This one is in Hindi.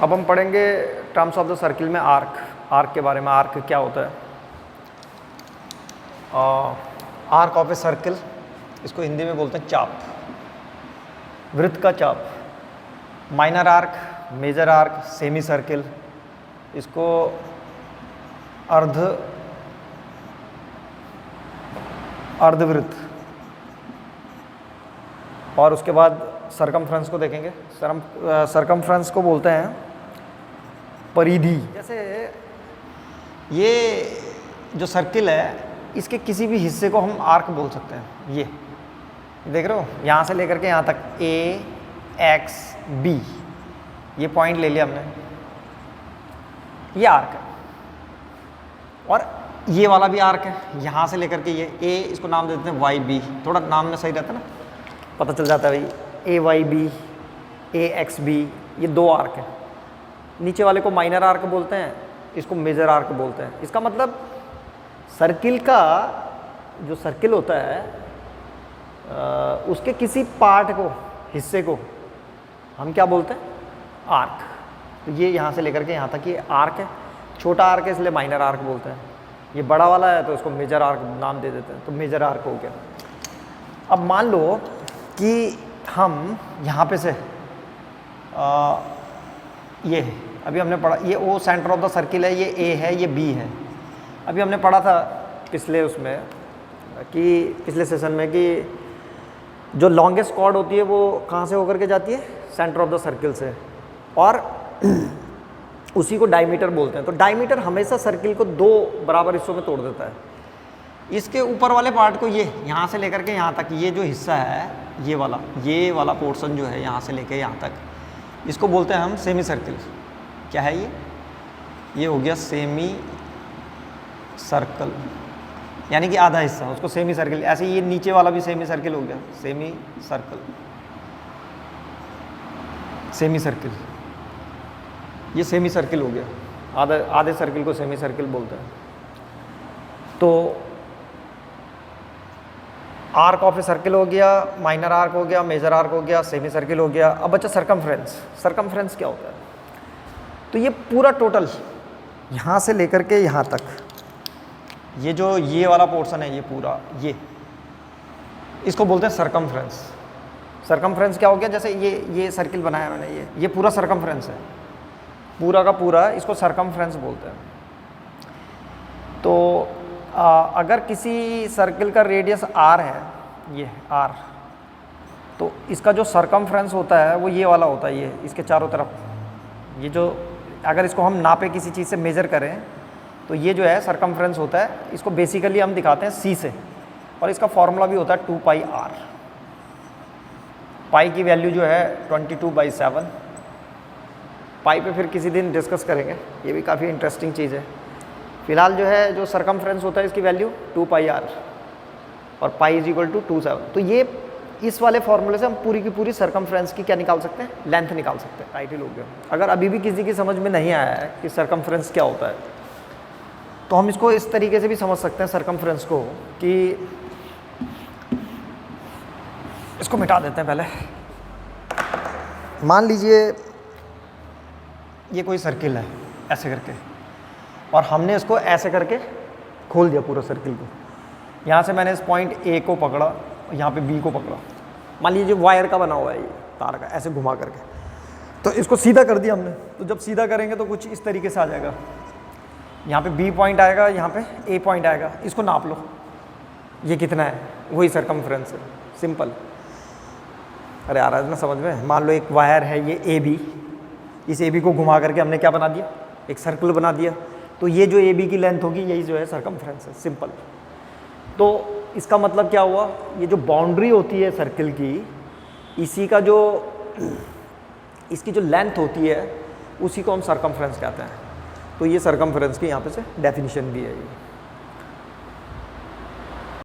अब हम पढ़ेंगे टर्म्स ऑफ द सर्किल में आर्क, आर्क के बारे में। आर्क क्या होता है? आर्क ऑफ ए सर्किल, इसको हिंदी में बोलते हैं चाप, वृत्त का चाप। Minor arc, major arc, semi circle, इसको अर्धवृत्त, और उसके बाद सरकमफ्रेंस को देखेंगे। सरकमफ्रेंस को बोलते हैं परिधि। जैसे ये जो सर्किल है, इसके किसी भी हिस्से को हम आर्क बोल सकते हैं। ये देख रहे हो, यहाँ से लेकर के यहाँ तक A, X, B, ये पॉइंट ले लिया हमने, ये आर्क है। और ये वाला भी आर्क है, यहाँ से लेकर के ये A, इसको नाम दे देते हैं YB, थोड़ा नाम में सही रहता है ना, पता चल जाता है भाई AYB, AXB, ये दो आर्क हैं। नीचे वाले को माइनर आर्क बोलते हैं, इसको मेजर आर्क बोलते हैं। इसका मतलब सर्किल का जो सर्किल होता है उसके किसी पार्ट को, हिस्से को हम क्या बोलते हैं? आर्क। तो ये यहाँ से लेकर के यहाँ तक ये आर्क है। छोटा आर्क है इसलिए माइनर आर्क बोलते हैं। ये बड़ा वाला है तो इसको मेजर आर्क नाम दे देते हैं, तो मेजर आर्क हो गया। अब मान लो कि हम यहाँ पे से ये है, अभी हमने पढ़ा, ये O centre of the circle है, ये A है, ये B है। अभी हमने पढ़ा था पिछले उसमें कि पिछले सेशन में कि जो लॉन्गेस्ट कॉर्ड होती है वो कहाँ से होकर के जाती है? सेंटर ऑफ द सर्किल से, और उसी को डायमीटर बोलते हैं। तो डायमीटर हमेशा सर्किल को दो बराबर हिस्सों में तोड़ देता है। इसके ऊपर वाले पार्ट को, ये यहाँ से लेकर के यहाँ तक, ये जो हिस्सा है, ये वाला पोर्शन जो है यहाँ से लेकर यहाँ तक, इसको बोलते हैं हम सेमी सर्किल। क्या है ये हो गया सेमी सर्कल, यानी कि आधा हिस्सा, उसको सेमी सर्किल। ऐसे ये नीचे वाला भी सेमी सर्किल हो गया, सेमी सर्कल, सेमी सर्किल, ये सेमी सर्किल हो गया। आधे सर्किल को सेमी सर्किल बोलते हैं। तो आर्क ऑफ ए सर्किल हो गया, माइनर आर्क हो गया, मेजर आर्क हो गया, सेमी सर्किल हो गया। अब बच्चा सरकमफ्रेंस। सरकमफ्रेंस क्या होता है? तो ये पूरा टोटल यहाँ से लेकर के यहाँ तक, ये जो ये वाला पोर्शन है, ये पूरा, इसको बोलते हैं सरकमफ्रेंस। सरकमफ्रेंस क्या हो गया? जैसे ये सर्किल बनाया मैंने, ये पूरा सरकमफ्रेंस है, पूरा का पूरा, इसको सरकमफ्रेंस बोलते हैं। तो अगर किसी सर्किल का रेडियस R है, ये R, तो इसका जो सरकमफ्रेंस होता है वो ये वाला होता है, ये इसके चारों तरफ, ये जो, अगर इसको हम नापे किसी चीज़ से मेज़र करें तो ये जो है सरकमफ्रेंस होता है। इसको बेसिकली हम दिखाते हैं C से, और इसका फॉर्मूला भी होता है 2πr। पाई की वैल्यू जो है 22/7। पाई पे फिर किसी दिन डिस्कस करेंगे, ये भी काफ़ी इंटरेस्टिंग चीज़ है। फिलहाल जो है, जो सरकमफ्रेंस होता है, इसकी वैल्यू 2πr, और पाई इज इक्वल टू 27। तो ये इस वाले फॉर्मूले से हम पूरी की पूरी सरकमफ्रेंस की क्या निकाल सकते हैं? लेंथ निकाल सकते हैं। टाइटल हो गया। अगर अभी भी किसी की समझ में नहीं आया है कि सरकमफ्रेंस क्या होता है, तो हम इसको इस तरीके से भी समझ सकते हैं सरकमफ्रेंस को, कि इसको मिटा देते हैं पहले। मान लीजिए ये कोई सर्किल है ऐसे करके, और हमने इसको ऐसे करके खोल दिया पूरा सर्किल को। यहाँ से मैंने इस पॉइंट A को पकड़ा, यहाँ पे B को पकड़ा। मान लीजिए वायर का बना हुआ है ये, तार का, ऐसे घुमा करके, तो इसको सीधा कर दिया हमने। तो जब सीधा करेंगे तो कुछ इस तरीके से आ जाएगा। यहाँ पे B पॉइंट आएगा, यहाँ पे A पॉइंट आएगा। इसको नाप लो, ये कितना है, वही सरकमफ्रेंस है। सिंपल। अरे आ रहा है ना समझ में? मान लो एक वायर है ये AB, इस AB को घुमा करके हमने क्या बना दिया? एक सर्कल बना दिया। तो ये जो AB की लेंथ होगी, यही जो है सरकमफ्रेंस है। सिंपल। तो इसका मतलब क्या हुआ? ये जो बाउंड्री होती है सर्किल की, इसी का जो, इसकी जो लेंथ होती है, उसी को हम सरकमफ्रेंस कहते हैं। तो ये सरकमफ्रेंस की यहाँ पे से डेफिनेशन भी है ये।